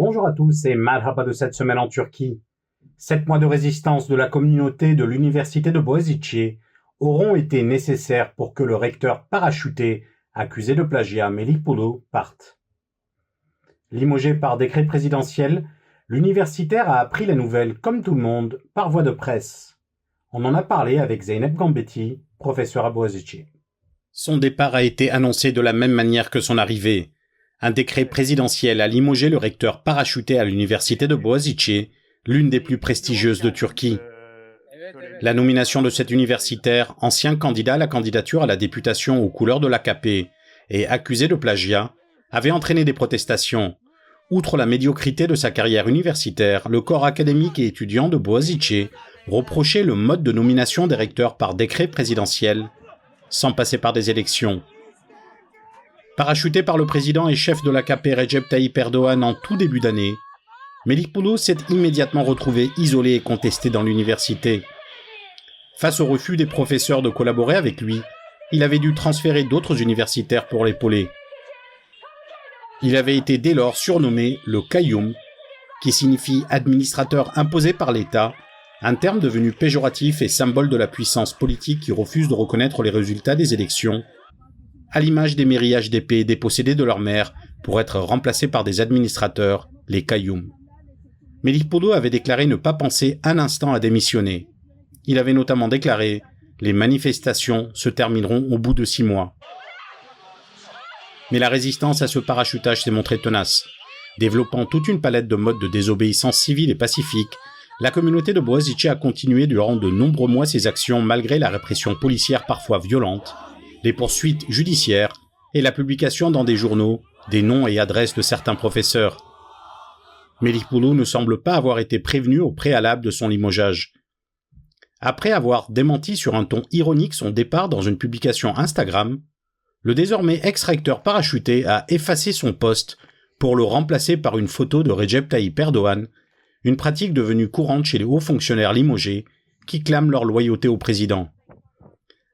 Bonjour à tous et marhaba de cette semaine en Turquie. 7 mois de résistance de la communauté de l'université de Boğaziçi auront été nécessaires pour que le recteur parachuté, accusé de plagiat Melikbulu, parte. Limogé par décret présidentiel, l'universitaire a appris la nouvelle, comme tout le monde, par voie de presse. On en a parlé avec Zeynep Gambetti, professeur à Boğaziçi. Son départ a été annoncé de la même manière que son arrivée. Un décret présidentiel a limogé le recteur parachuté à l'université de Boğaziçi, l'une des plus prestigieuses de Turquie. La nomination de cet universitaire, ancien candidat à la candidature à la députation aux couleurs de l'AKP et accusé de plagiat, avait entraîné des protestations. Outre la médiocrité de sa carrière universitaire, le corps académique et étudiant de Boğaziçi reprochait le mode de nomination des recteurs par décret présidentiel, sans passer par des élections. Parachuté par le président et chef de l'AKP Recep Tayyip Erdoğan en tout début d'année, Melikbulu s'est immédiatement retrouvé isolé et contesté dans l'université. Face au refus des professeurs de collaborer avec lui, il avait dû transférer d'autres universitaires pour l'épauler. Il avait été dès lors surnommé le Qayyum, qui signifie administrateur imposé par l'État, un terme devenu péjoratif et symbole de la puissance politique qui refuse de reconnaître les résultats des élections, à l'image des mairies HDP dépossédées de leur maire pour être remplacées par des administrateurs, les Qayyum. Melikbulu avait déclaré ne pas penser un instant à démissionner. Il avait notamment déclaré « Les manifestations se termineront au bout de 6 mois ». Mais la résistance à ce parachutage s'est montrée tenace. Développant toute une palette de modes de désobéissance civile et pacifique, la communauté de Boğaziçi a continué durant de nombreux mois ses actions malgré la répression policière parfois violente, les poursuites judiciaires et la publication dans des journaux des noms et adresses de certains professeurs. Melikbulu ne semble pas avoir été prévenu au préalable de son limogeage. Après avoir démenti sur un ton ironique son départ dans une publication Instagram, le désormais ex-recteur parachuté a effacé son post pour le remplacer par une photo de Recep Tayyip Erdoğan, une pratique devenue courante chez les hauts fonctionnaires limogés qui clament leur loyauté au président.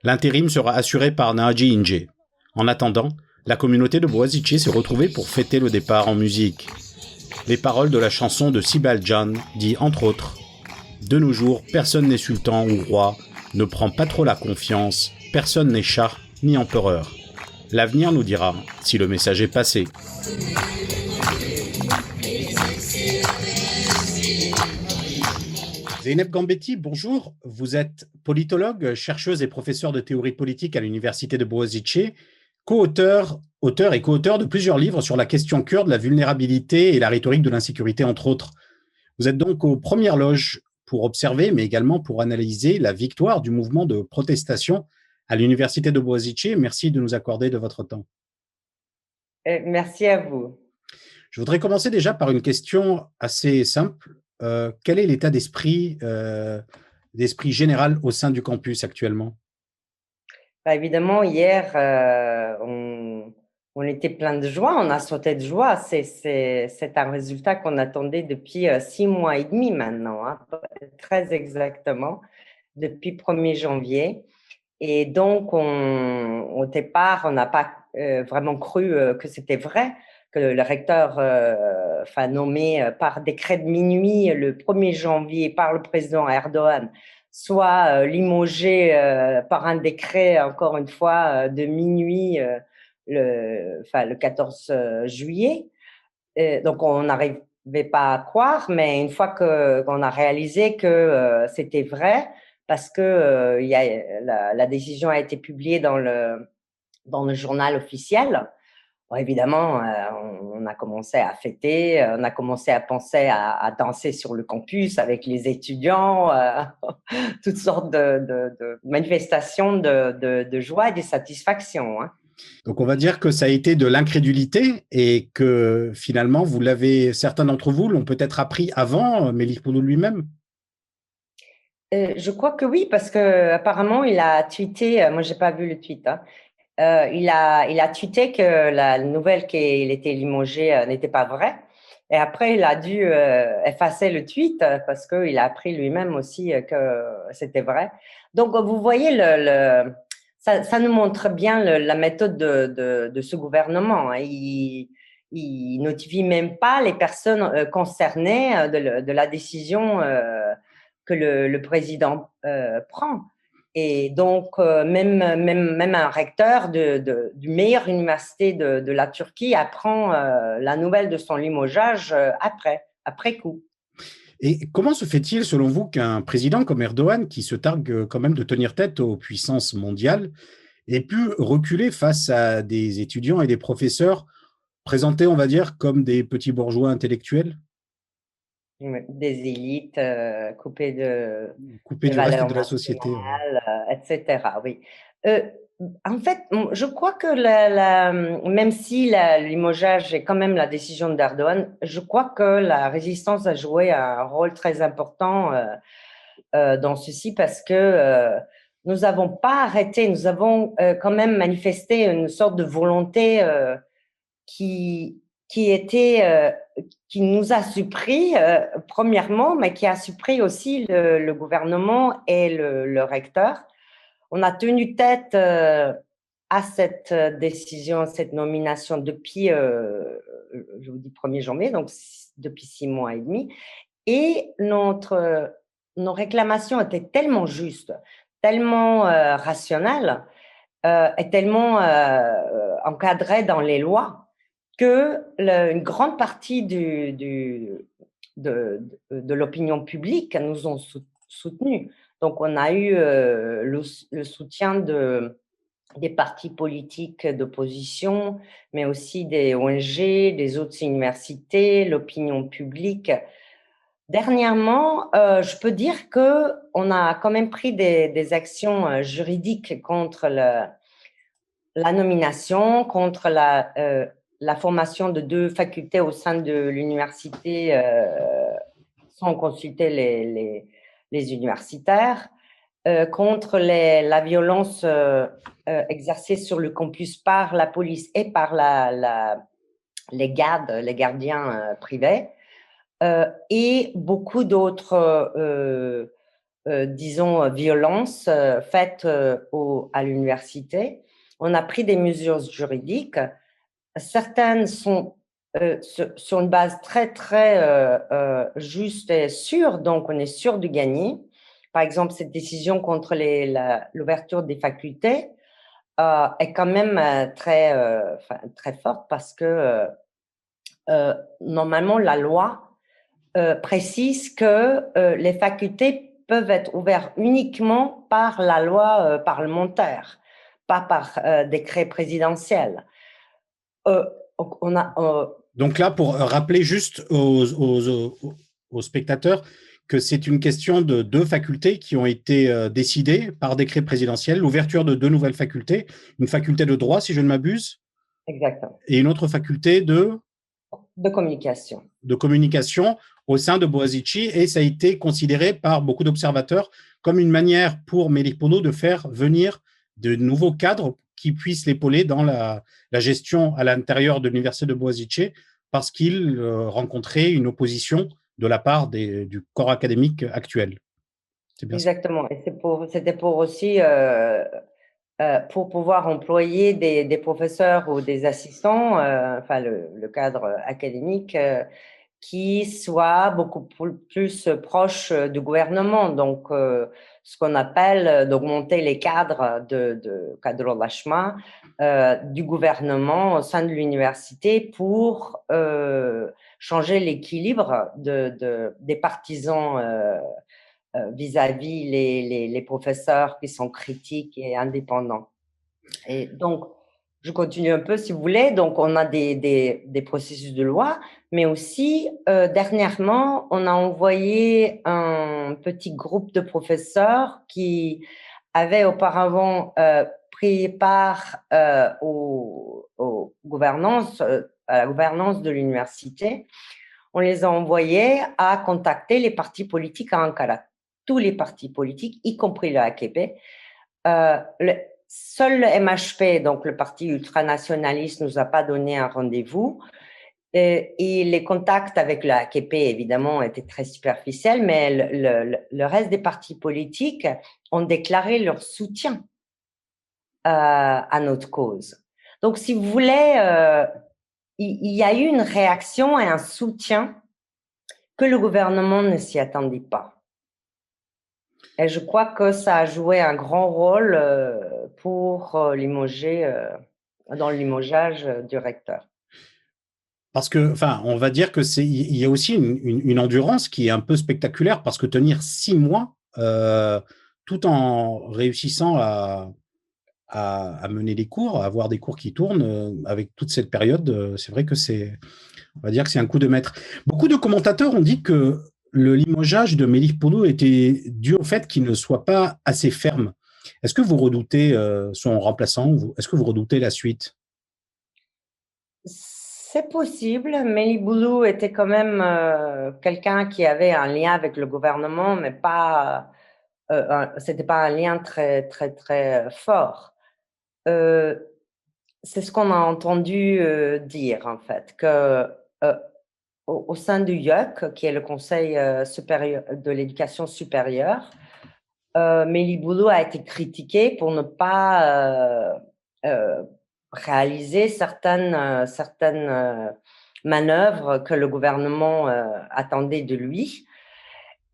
L'intérim sera assuré par Naci İnce. En attendant, la communauté de Boğaziçi s'est retrouvée pour fêter le départ en musique. Les paroles de la chanson de Sibel Can dit entre autres « De nos jours, personne n'est sultan ou roi, ne prend pas trop la confiance, personne n'est char ni empereur. L'avenir nous dira si le message est passé. » Zeynep Gambetti, bonjour. Vous êtes politologue, chercheuse et professeure de théorie politique à l'université de Boğaziçi, auteur et co-auteur de plusieurs livres sur la question kurde, la vulnérabilité et la rhétorique de l'insécurité, entre autres. Vous êtes donc aux premières loges pour observer, mais également pour analyser la victoire du mouvement de protestation à l'université de Boğaziçi. Merci de nous accorder de votre temps. Merci à vous. Je voudrais commencer déjà par une question assez simple. Quel est l'état d'esprit général au sein du campus actuellement? Évidemment, hier, on était plein de joie, on a sauté de joie. C'est un résultat qu'on attendait depuis 6 mois et demi maintenant, hein, très exactement, depuis 1er janvier. Et donc, au départ, on n'a pas vraiment cru que c'était vrai, que le recteur, nommé par décret de minuit le 1er janvier par le président Erdoğan, soit limogé par un décret, encore une fois, de minuit le 14 juillet. Donc, on n'arrivait pas à croire, mais une fois qu'on a réalisé que c'était vrai, parce que la décision a été publiée dans le journal officiel. Bon, évidemment, on a commencé à fêter, on a commencé à penser à danser sur le campus avec les étudiants, toutes sortes de manifestations de joie et de satisfaction, hein. Donc, on va dire que ça a été de l'incrédulité et que finalement, certains d'entre vous l'ont peut-être appris avant Melikbulu lui-même. Je crois que oui, parce que apparemment il a tweeté, moi j'ai pas vu le tweet, hein. Il a tweeté que la nouvelle qu'il était limogé n'était pas vraie. Et après, il a dû effacer le tweet parce qu'il a appris lui-même aussi que c'était vrai. Donc, vous voyez, ça nous montre bien la méthode de ce gouvernement, hein. il notifie même pas les personnes concernées de la décision que le président prend. Et donc, même un recteur du meilleure université de la Turquie apprend la nouvelle de son limogeage après coup. Et comment se fait-il, selon vous, qu'un président comme Erdogan, qui se targue quand même de tenir tête aux puissances mondiales, ait pu reculer face à des étudiants et des professeurs présentés, on va dire, comme des petits bourgeois intellectuels, Des élites coupées coupés des du reste valeurs de la société? Ouais. nationales, etc. Oui. Euh, En fait, je crois que même si le limogeage est quand même la décision d'Erdogan, je crois que la résistance a joué un rôle très important dans ceci parce que nous n'avons pas arrêté, nous avons quand même manifesté une sorte de volonté qui, qui était, qui nous a surpris, premièrement, mais qui a surpris aussi le gouvernement et le recteur. On a tenu tête à cette décision, cette nomination depuis, je vous dis 1er janvier, donc depuis 6 mois et demi. Et nos réclamations étaient tellement justes, tellement rationnelles et tellement encadrées dans les lois que une grande partie de l'opinion publique nous ont soutenus. Donc, on a eu le soutien des partis politiques d'opposition, mais aussi des ONG, des autres universités, l'opinion publique. Dernièrement, je peux dire qu'on a quand même pris des actions juridiques contre la nomination, contre la formation de 2 facultés au sein de l'université sans consulter les universitaires, contre la violence exercée sur le campus par la police et par les gardiens privés, et beaucoup d'autres, disons, violences faites à l'université. On a pris des mesures juridiques. Certaines sont sur une base très, très juste et sûre, donc on est sûr de gagner. Par exemple, cette décision contre l'ouverture des facultés est quand même très forte parce que normalement, la loi précise que les facultés peuvent être ouvertes uniquement par la loi parlementaire, pas par décret présidentiel. On a, Donc là, pour rappeler juste aux spectateurs que c'est une question de 2 facultés qui ont été décidées par décret présidentiel, l'ouverture de 2 nouvelles facultés, une faculté de droit, si je ne m'abuse, exactement, et une autre faculté de communication. de communication au sein de Boğaziçi, et ça a été considéré par beaucoup d'observateurs comme une manière pour Melihpolo de faire venir de nouveaux cadres qui puissent l'épauler dans la gestion à l'intérieur de l'université de Boğaziçi, parce qu'il rencontrait une opposition de la part du corps académique actuel. C'est bien exactement. Ça. Et c'était pour aussi pour pouvoir employer des professeurs ou des assistants, enfin le cadre académique, qui soit beaucoup plus proche du gouvernement. Donc, ce qu'on appelle d'augmenter les cadres de cadrelashma du gouvernement au sein de l'université pour changer l'équilibre des partisans vis-à-vis les professeurs qui sont critiques et indépendants. Et donc, je continue un peu si vous voulez. Donc, on a des processus de loi, mais aussi, dernièrement, on a envoyé un petit groupe de professeurs qui avaient auparavant pris part aux gouvernances, à la gouvernance de l'université. On les a envoyés à contacter les partis politiques à Ankara, tous les partis politiques, y compris le AKP. Seul le MHP, donc le parti ultranationaliste, nous a pas donné un rendez-vous. Et les contacts avec le AKP, évidemment, étaient très superficiels, mais le reste des partis politiques ont déclaré leur soutien à notre cause. Donc, si vous voulez, il y a eu une réaction et un soutien que le gouvernement ne s'y attendait pas. Et je crois que ça a joué un grand rôle pour limoger, dans le limogeage du recteur. Parce que, enfin, on va dire que il y a aussi une endurance qui est un peu spectaculaire parce que tenir 6 mois tout en réussissant à mener des cours, à avoir des cours qui tournent avec toute cette période, c'est vrai que on va dire que c'est un coup de maître. Beaucoup de commentateurs ont dit que le limogeage de Melih Poulou était dû au fait qu'il ne soit pas assez ferme. Est-ce que vous redoutez son remplaçant? Est-ce que vous redoutez la suite? C'est possible. Melih Boulou était quand même quelqu'un qui avait un lien avec le gouvernement, mais pas, c'était pas un lien très, très, très fort. C'est ce qu'on a entendu dire, en fait, que au sein du IUC, qui est le Conseil supérieur de l'éducation supérieure, Melih Boulou a été critiqué pour ne pas réaliser certaines manœuvres que le gouvernement attendait de lui.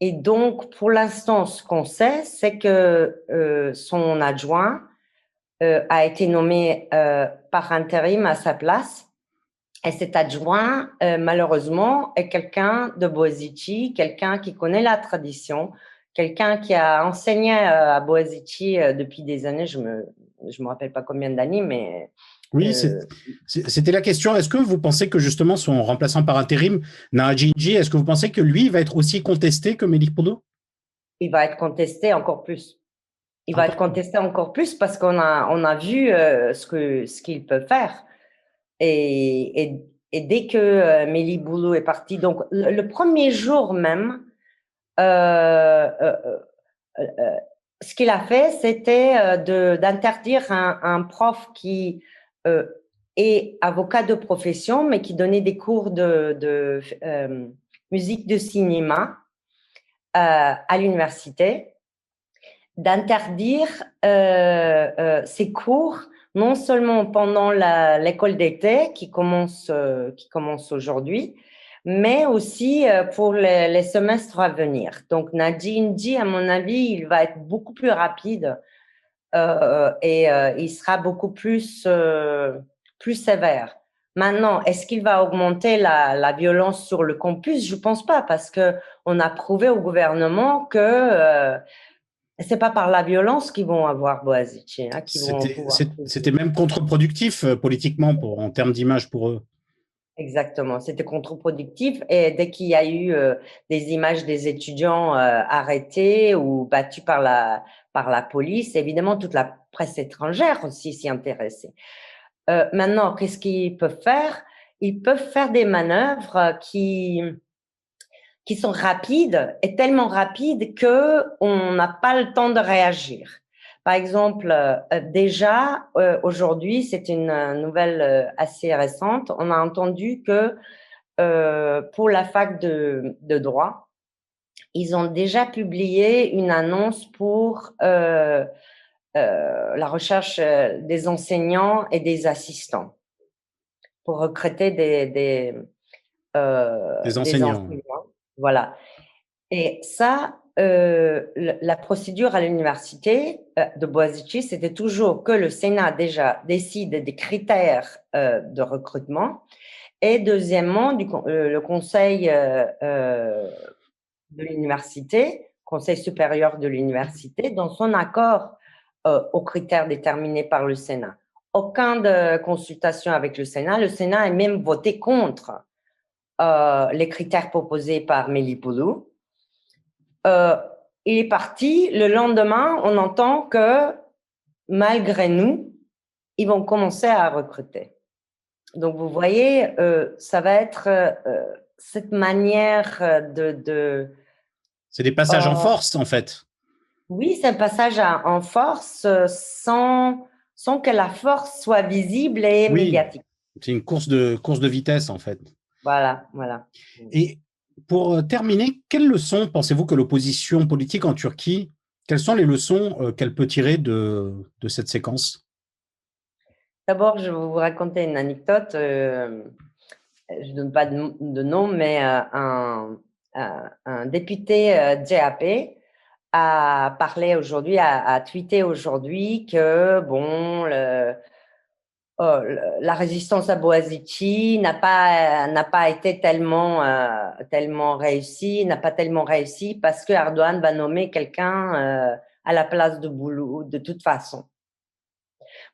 Et donc, pour l'instant, ce qu'on sait, c'est que son adjoint a été nommé par intérim à sa place. Et cet adjoint, malheureusement, est quelqu'un de Bozici, quelqu'un qui connaît la tradition, quelqu'un qui a enseigné à Bozici depuis des années, je me rappelle pas combien d'années, mais... Oui, c'était la question. Est-ce que vous pensez que justement son remplaçant par intérim, Nahadjinji, est-ce que vous pensez que lui va être aussi contesté que Melih Poulou? Il va être contesté encore plus. Il va être contesté encore plus parce qu'on a vu ce qu'il peut faire. Et dès que Melih Boulou est parti, donc le premier jour même, ce qu'il a fait, c'était d'interdire un prof qui est avocat de profession, mais qui donnait des cours de musique de cinéma à l'université, d'interdire ces cours non seulement pendant l'école d'été qui commence aujourd'hui, mais aussi pour les semestres à venir. Donc, Nahadjinji, à mon avis, il va être beaucoup plus rapide et il sera beaucoup plus sévère. Maintenant, est-ce qu'il va augmenter la violence sur le campus? Je pense pas, parce que on a prouvé au gouvernement que c'est pas par la violence qu'ils vont avoir Bozici. C'était même contre-productif politiquement en termes d'image pour eux. Exactement, c'était contre-productif. Et dès qu'il y a eu des images des étudiants arrêtés ou battus par la police, évidemment, toute la presse étrangère aussi s'y intéressait. Maintenant, qu'est-ce qu'ils peuvent faire? Ils peuvent faire des manœuvres qui sont rapides et tellement rapides qu'on n'a pas le temps de réagir. Par exemple, déjà, aujourd'hui, c'est une nouvelle assez récente, on a entendu que pour la fac de droit, ils ont déjà publié une annonce pour la recherche des enseignants et des assistants pour recruter des enseignants. Voilà. Et ça, la procédure à l'université de Bozici, c'était toujours que le Sénat déjà décide des critères de recrutement et deuxièmement, le conseil de l'université, conseil supérieur de l'université, dans son accord aux critères déterminés par le Sénat. Aucun de consultation avec le Sénat. Le Sénat a même voté contre les critères proposés par Melih Boulou. Il est parti. Le lendemain, on entend que malgré nous, ils vont commencer à recruter. Donc, vous voyez, ça va être cette manière de... C'est des passages en force, en fait. Oui, c'est un passage en force sans que la force soit visible et médiatique. C'est une course de vitesse, en fait. Voilà. Et pour terminer, quelles leçons pensez-vous que l'opposition politique en Turquie, quelles sont les leçons qu'elle peut tirer de cette séquence? D'abord, je vais vous raconter une anecdote. je ne donne pas de nom, mais un député JAP a parlé aujourd'hui, a tweeté aujourd'hui que bon, la résistance à Boazici n'a pas été tellement réussie, n'a pas tellement réussi parce que Erdogan va nommer quelqu'un à la place de Boulou de toute façon.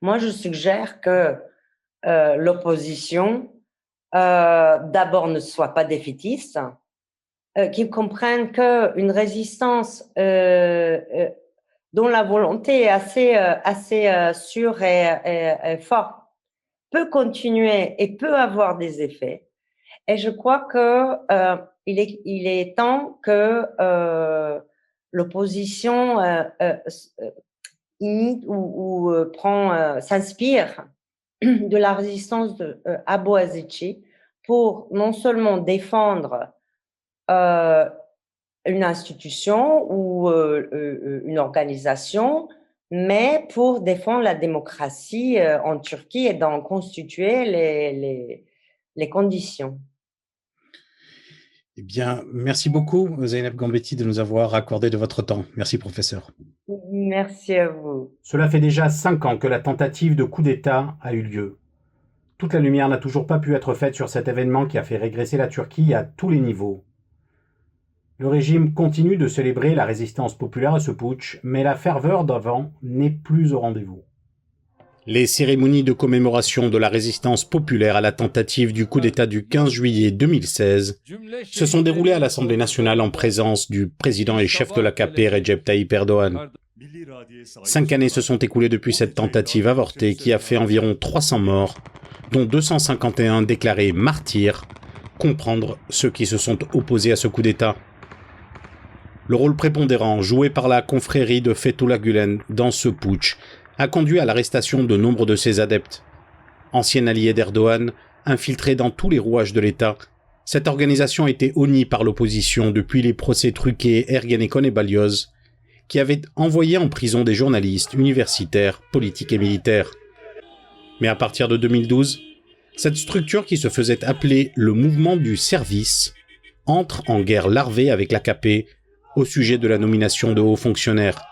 Moi, je suggère que l'opposition d'abord ne soit pas défaitiste, qu'ils comprennent qu'une résistance dont la volonté est assez sûre et forte peut continuer et peut avoir des effets. Et je crois que il est temps que l'opposition imite ou s'inspire de la résistance à Boazici pour non seulement défendre une institution ou une organisation, mais pour défendre la démocratie en Turquie et d'en constituer les conditions. Eh bien, merci beaucoup, Zeynep Gambetti, de nous avoir accordé de votre temps. Merci, professeur. Merci à vous. Cela fait déjà 5 ans que la tentative de coup d'État a eu lieu. Toute la lumière n'a toujours pas pu être faite sur cet événement qui a fait régresser la Turquie à tous les niveaux. Le régime continue de célébrer la résistance populaire à ce putsch, mais la ferveur d'avant n'est plus au rendez-vous. Les cérémonies de commémoration de la résistance populaire à la tentative du coup d'État du 15 juillet 2016 se sont déroulées à l'Assemblée nationale en présence du président et chef de l'AKP Recep Tayyip Erdogan. 5 années se sont écoulées depuis cette tentative avortée qui a fait environ 300 morts, dont 251 déclarés martyrs, comprendre ceux qui se sont opposés à ce coup d'État. Le rôle prépondérant joué par la confrérie de Fethullah Gülen dans ce putsch a conduit à l'arrestation de nombre de ses adeptes. Ancien allié d'Erdogan, infiltré dans tous les rouages de l'État, cette organisation a été honnie par l'opposition depuis les procès truqués Ergenekon et Balyoz, qui avaient envoyé en prison des journalistes, universitaires, politiques et militaires. Mais à partir de 2012, cette structure qui se faisait appeler le mouvement du service entre en guerre larvée avec l'AKP au sujet de la nomination de hauts fonctionnaires.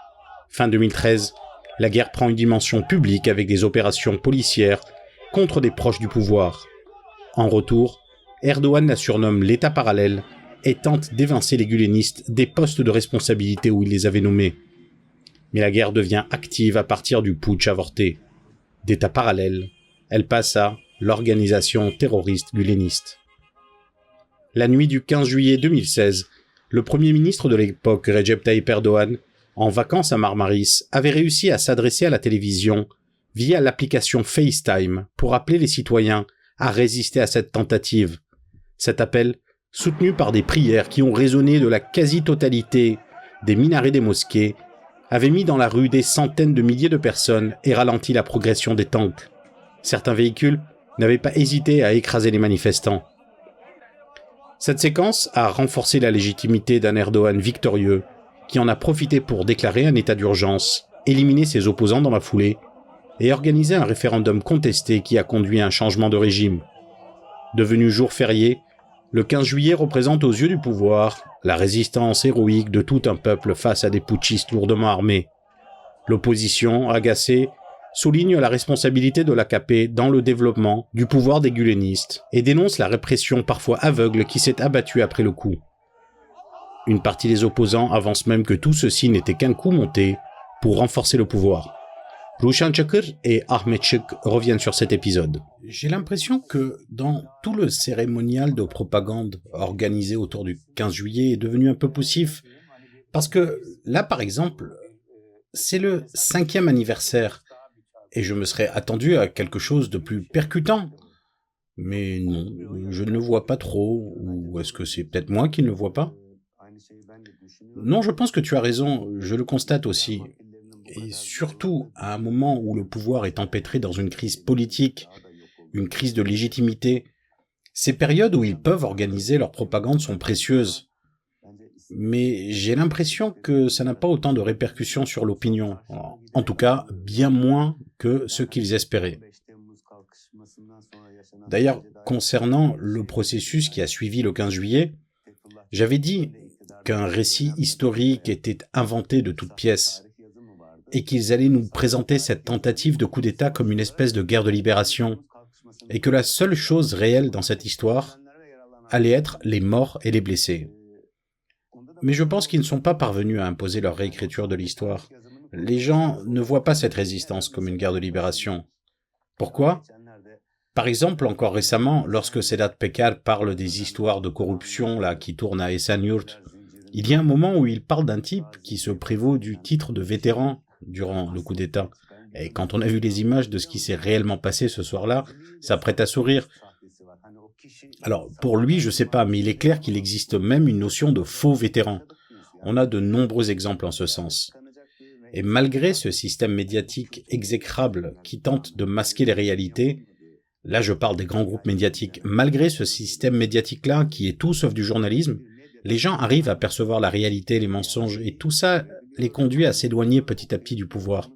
Fin 2013, la guerre prend une dimension publique avec des opérations policières contre des proches du pouvoir. En retour, Erdogan la surnomme l'État parallèle et tente d'évincer les gulenistes des postes de responsabilité où il les avait nommés. Mais la guerre devient active à partir du putsch avorté. D'État parallèle, elle passe à l'organisation terroriste guleniste. La nuit du 15 juillet 2016, le premier ministre de l'époque, Recep Tayyip Erdogan, en vacances à Marmaris, avait réussi à s'adresser à la télévision via l'application FaceTime pour appeler les citoyens à résister à cette tentative. Cet appel, soutenu par des prières qui ont résonné de la quasi-totalité des minarets des mosquées, avait mis dans la rue des centaines de milliers de personnes et ralenti la progression des tanks. Certains véhicules n'avaient pas hésité à écraser les manifestants. Cette séquence a renforcé la légitimité d'un Erdogan victorieux qui en a profité pour déclarer un état d'urgence, éliminer ses opposants dans la foulée et organiser un référendum contesté qui a conduit à un changement de régime. Devenu jour férié, le 15 juillet représente aux yeux du pouvoir la résistance héroïque de tout un peuple face à des putschistes lourdement armés. L'opposition, agacée, souligne la responsabilité de l'AKP dans le développement du pouvoir des gulenistes et dénonce la répression parfois aveugle qui s'est abattue après le coup. Une partie des opposants avance même que tout ceci n'était qu'un coup monté pour renforcer le pouvoir. Rushan Çakır et Ahmet Şık reviennent sur cet épisode. J'ai l'impression que dans tout le cérémonial de propagande organisé autour du 15 juillet est devenu un peu poussif, parce que là, par exemple, c'est le 5e anniversaire, et je me serais attendu à quelque chose de plus percutant. Mais non, je ne le vois pas trop, ou est-ce que c'est peut-être moi qui ne le vois pas ? Non, je pense que tu as raison, je le constate aussi. Et surtout, à un moment où le pouvoir est empêtré dans une crise politique, une crise de légitimité, ces périodes où ils peuvent organiser leur propagande sont précieuses. Mais j'ai l'impression que ça n'a pas autant de répercussions sur l'opinion. En tout cas, bien moins que ce qu'ils espéraient. D'ailleurs, concernant le processus qui a suivi le 15 juillet, j'avais dit qu'un récit historique était inventé de toutes pièces et qu'ils allaient nous présenter cette tentative de coup d'État comme une espèce de guerre de libération et que la seule chose réelle dans cette histoire allait être les morts et les blessés. Mais je pense qu'ils ne sont pas parvenus à imposer leur réécriture de l'histoire. Les gens ne voient pas cette résistance comme une guerre de libération. Pourquoi ? Par exemple, encore récemment, lorsque Sedat Peker parle des histoires de corruption là, qui tournent à Esenyurt, il y a un moment où il parle d'un type qui se prévaut du titre de vétéran durant le coup d'État. Et quand on a vu les images de ce qui s'est réellement passé ce soir-là, ça prête à sourire. Alors, pour lui, je sais pas, mais il est clair qu'il existe même une notion de faux vétéran. On a de nombreux exemples en ce sens. Et malgré ce système médiatique exécrable qui tente de masquer les réalités, là je parle des grands groupes médiatiques, malgré ce système médiatique-là qui est tout sauf du journalisme, les gens arrivent à percevoir la réalité, les mensonges, et tout ça les conduit à s'éloigner petit à petit du pouvoir.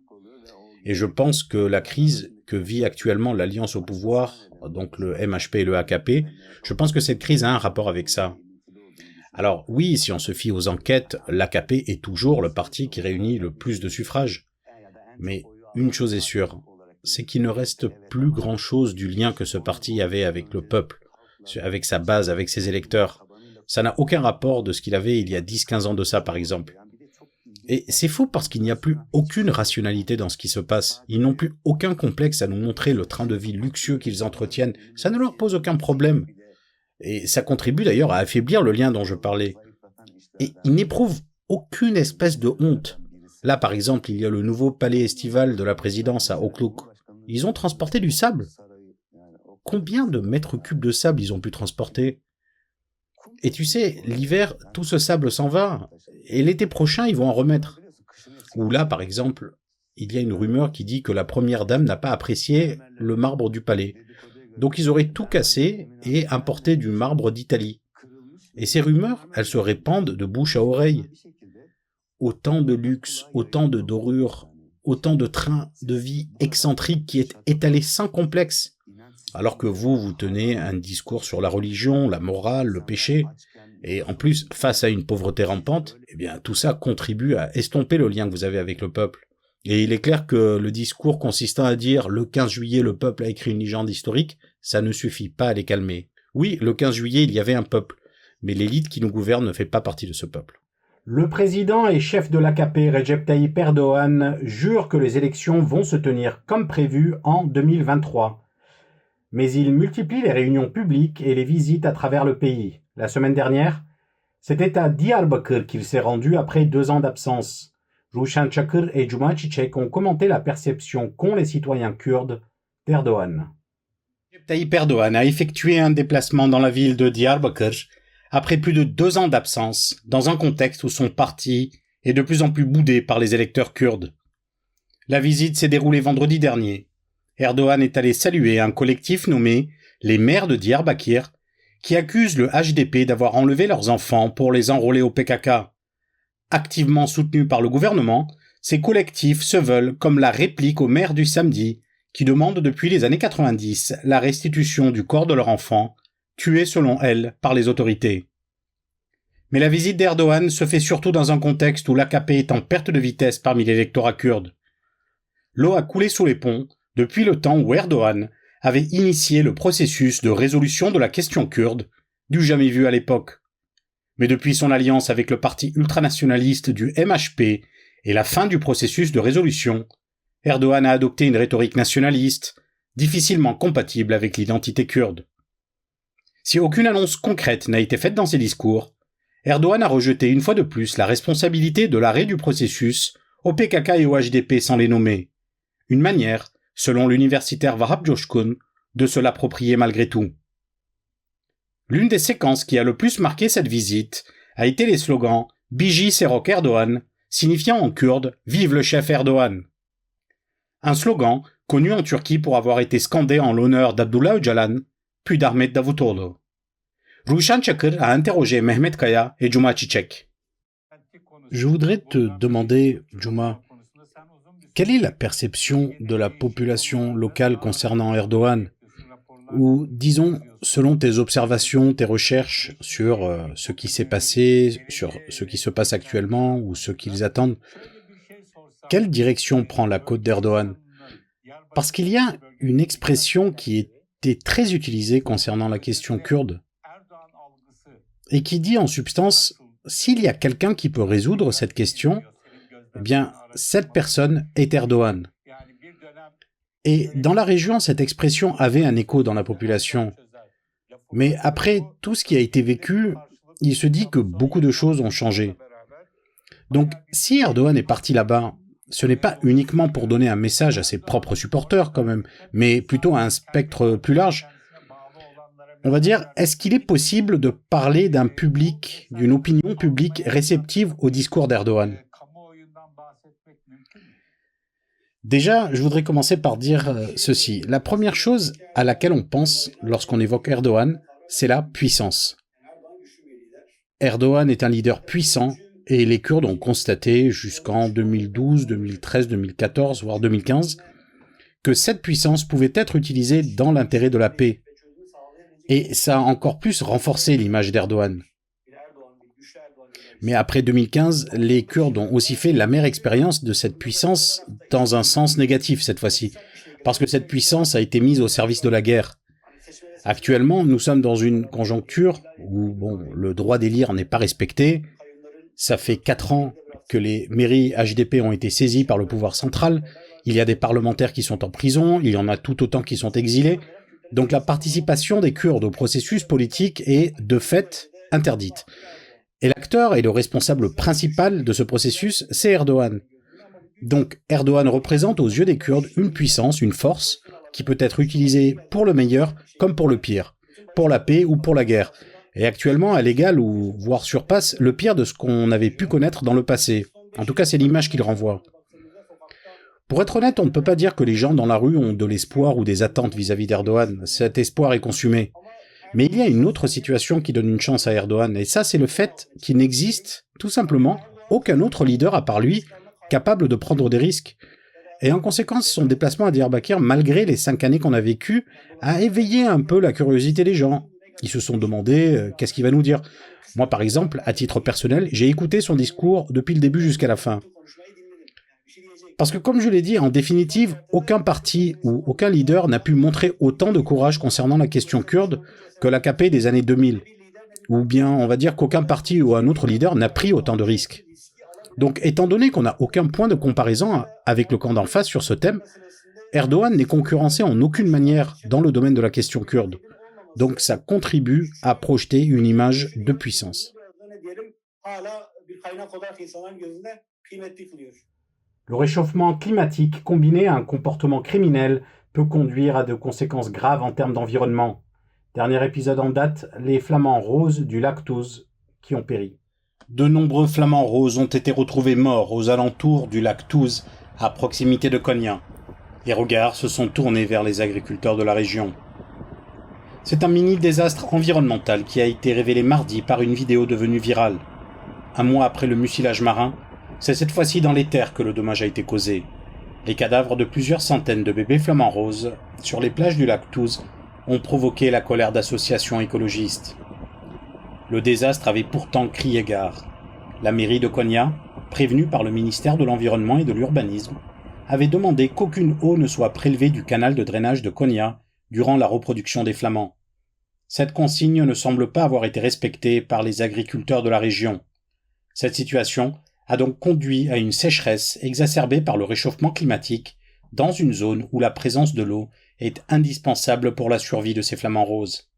Et je pense que la crise que vit actuellement l'Alliance au pouvoir, donc le MHP et le AKP, je pense que cette crise a un rapport avec ça. Alors oui, si on se fie aux enquêtes, l'AKP est toujours le parti qui réunit le plus de suffrages. Mais une chose est sûre, c'est qu'il ne reste plus grand-chose du lien que ce parti avait avec le peuple, avec sa base, avec ses électeurs. Ça n'a aucun rapport de ce qu'il avait il y a 10-15 ans de ça, par exemple. Et c'est fou parce qu'il n'y a plus aucune rationalité dans ce qui se passe. Ils n'ont plus aucun complexe à nous montrer le train de vie luxueux qu'ils entretiennent. Ça ne leur pose aucun problème. Et ça contribue d'ailleurs à affaiblir le lien dont je parlais. Et ils n'éprouvent aucune espèce de honte. Là, par exemple, il y a le nouveau palais estival de la présidence à Okluk. Ils ont transporté du sable. Combien de mètres cubes de sable ils ont pu transporter ? Et tu sais, l'hiver, tout ce sable s'en va. Et l'été prochain, ils vont en remettre. Ou là, par exemple, il y a une rumeur qui dit que la première dame n'a pas apprécié le marbre du palais. Donc ils auraient tout cassé et importé du marbre d'Italie. Et ces rumeurs, elles se répandent de bouche à oreille. Autant de luxe, autant de dorures, autant de trains de vie excentriques qui est étalé sans complexe. Alors que vous tenez un discours sur la religion, la morale, le péché, et en plus, face à une pauvreté rampante, eh bien tout ça contribue à estomper le lien que vous avez avec le peuple. Et il est clair que le discours consistant à dire « le 15 juillet, le peuple a écrit une légende historique », ça ne suffit pas à les calmer. Oui, le 15 juillet, il y avait un peuple, mais l'élite qui nous gouverne ne fait pas partie de ce peuple. Le président et chef de l'AKP, Recep Tayyip Erdoğan, jure que les élections vont se tenir comme prévu en 2023. Mais il multiplie les réunions publiques et les visites à travers le pays. La semaine dernière, c'était à Diyarbakır qu'il s'est rendu après 2 ans d'absence. Ruşen Çakır et Cuma Çiçek ont commenté la perception qu'ont les citoyens kurdes d'Erdoğan. Tayyip Erdoğan a effectué un déplacement dans la ville de Diyarbakır après plus de 2 ans d'absence, dans un contexte où son parti est de plus en plus boudé par les électeurs kurdes. La visite s'est déroulée vendredi dernier. Erdoğan est allé saluer un collectif nommé les maires de Diyarbakır qui accusent le HDP d'avoir enlevé leurs enfants pour les enrôler au PKK. Activement soutenus par le gouvernement, ces collectifs se veulent comme la réplique aux mères du samedi qui demandent depuis les années 90 la restitution du corps de leur enfant, tué selon elles par les autorités. Mais la visite d'Erdoğan se fait surtout dans un contexte où l'AKP est en perte de vitesse parmi l'électorat kurde. L'eau a coulé sous les ponts depuis le temps où Erdoğan avait initié le processus de résolution de la question kurde, du jamais vu à l'époque. Mais depuis son alliance avec le parti ultranationaliste du MHP et la fin du processus de résolution, Erdoğan a adopté une rhétorique nationaliste, difficilement compatible avec l'identité kurde. Si aucune annonce concrète n'a été faite dans ses discours, Erdoğan a rejeté une fois de plus la responsabilité de l'arrêt du processus au PKK et au HDP sans les nommer. Une manière, selon l'universitaire Vahap Coşkun, de se l'approprier malgré tout. L'une des séquences qui a le plus marqué cette visite a été les slogans « Biji Serok Erdoğan », signifiant en kurde « Vive le chef Erdoğan ». Un slogan connu en Turquie pour avoir été scandé en l'honneur d'Abdullah Öcalan, puis d'Ahmet Davutoğlu. Ruşen Çakır a interrogé Mehmet Kaya et Cuma Çiçek. Je voudrais te demander, Cuma, quelle est la perception de la population locale concernant Erdoğan ? ou disons, selon tes observations, tes recherches sur ce qui s'est passé, sur ce qui se passe actuellement ou ce qu'ils attendent, quelle direction prend la côte d'Erdogan? Parce qu'il y a une expression qui était très utilisée concernant la question kurde et qui dit en substance, s'il y a quelqu'un qui peut résoudre cette question, eh bien, cette personne est Erdogan. Et dans la région, cette expression avait un écho dans la population. Mais après tout ce qui a été vécu, il se dit que beaucoup de choses ont changé. Donc, si Erdogan est parti là-bas, ce n'est pas uniquement pour donner un message à ses propres supporters quand même, mais plutôt à un spectre plus large. On va dire, est-ce qu'il est possible de parler d'un public, d'une opinion publique réceptive au discours d'Erdogan? Déjà, je voudrais commencer par dire ceci. La première chose à laquelle on pense lorsqu'on évoque Erdogan, c'est la puissance. Erdogan est un leader puissant et les Kurdes ont constaté jusqu'en 2012, 2013, 2014, voire 2015, que cette puissance pouvait être utilisée dans l'intérêt de la paix. Et ça a encore plus renforcé l'image d'Erdogan. Mais après 2015, les Kurdes ont aussi fait l'amère expérience de cette puissance dans un sens négatif cette fois-ci, parce que cette puissance a été mise au service de la guerre. Actuellement, nous sommes dans une conjoncture où le droit d'élire n'est pas respecté. Ça fait 4 ans que les mairies HDP ont été saisies par le pouvoir central. Il y a des parlementaires qui sont en prison, il y en a tout autant qui sont exilés. Donc la participation des Kurdes au processus politique est, de fait, interdite. Et l'acteur et le responsable principal de ce processus, c'est Erdogan. Donc Erdogan représente aux yeux des Kurdes une puissance, une force, qui peut être utilisée pour le meilleur comme pour le pire, pour la paix ou pour la guerre. Et actuellement, elle égale ou voire surpasse le pire de ce qu'on avait pu connaître dans le passé. En tout cas, c'est l'image qu'il renvoie. Pour être honnête, on ne peut pas dire que les gens dans la rue ont de l'espoir ou des attentes vis-à-vis d'Erdogan. Cet espoir est consumé. Mais il y a une autre situation qui donne une chance à Erdogan, et ça c'est le fait qu'il n'existe, tout simplement, aucun autre leader à part lui, capable de prendre des risques. Et en conséquence, son déplacement à Diyarbakir, malgré les 5 années qu'on a vécues, a éveillé un peu la curiosité des gens. Ils se sont demandé qu'est-ce qu'il va nous dire. Moi par exemple, à titre personnel, j'ai écouté son discours depuis le début jusqu'à la fin. Parce que comme je l'ai dit, en définitive, aucun parti ou aucun leader n'a pu montrer autant de courage concernant la question kurde que l'AKP des années 2000. Ou bien, on va dire qu'aucun parti ou un autre leader n'a pris autant de risques. Donc, étant donné qu'on n'a aucun point de comparaison avec le camp d'en face sur ce thème, Erdogan n'est concurrencé en aucune manière dans le domaine de la question kurde. Donc, ça contribue à projeter une image de puissance. Le réchauffement climatique combiné à un comportement criminel peut conduire à de conséquences graves en termes d'environnement. Dernier épisode en date, les flamants roses du lac Touze qui ont péri. De nombreux flamants roses ont été retrouvés morts aux alentours du lac Touze, à proximité de Konya. Les regards se sont tournés vers les agriculteurs de la région. C'est un mini-désastre environnemental qui a été révélé mardi par une vidéo devenue virale. Un mois après le mucilage marin, c'est cette fois-ci dans les terres que le dommage a été causé. Les cadavres de plusieurs centaines de bébés flamants roses sur les plages du lac Touze ont provoqué la colère d'associations écologistes. Le désastre avait pourtant crié gare. La mairie de Konya, prévenue par le ministère de l'Environnement et de l'Urbanisme, avait demandé qu'aucune eau ne soit prélevée du canal de drainage de Konya durant la reproduction des flamants. Cette consigne ne semble pas avoir été respectée par les agriculteurs de la région. Cette situation a donc conduit à une sécheresse exacerbée par le réchauffement climatique dans une zone où la présence de l'eau est indispensable pour la survie de ces flamants roses.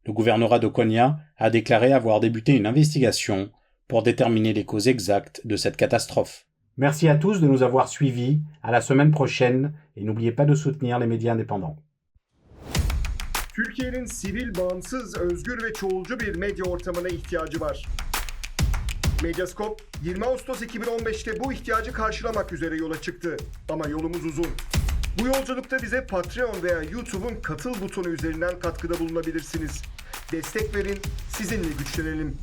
Le gouvernorat de Konya a déclaré avoir débuté une investigation pour déterminer les causes exactes de cette catastrophe. Merci à tous de nous avoir suivis. À la semaine prochaine et n'oubliez pas de soutenir les médias indépendants. Türkiye'nin sivil, bağımsız, özgür ve çoğulcu bir medya ortamına ihtiyacı var. Medyascope 20 Ağustos 2015'te bu ihtiyacı karşılamak üzere yola çıktı. Ama yolumuz uzun. Bu yolculukta bize Patreon veya YouTube'un katıl butonu üzerinden katkıda bulunabilirsiniz. Destek verin, sizinle güçlenelim.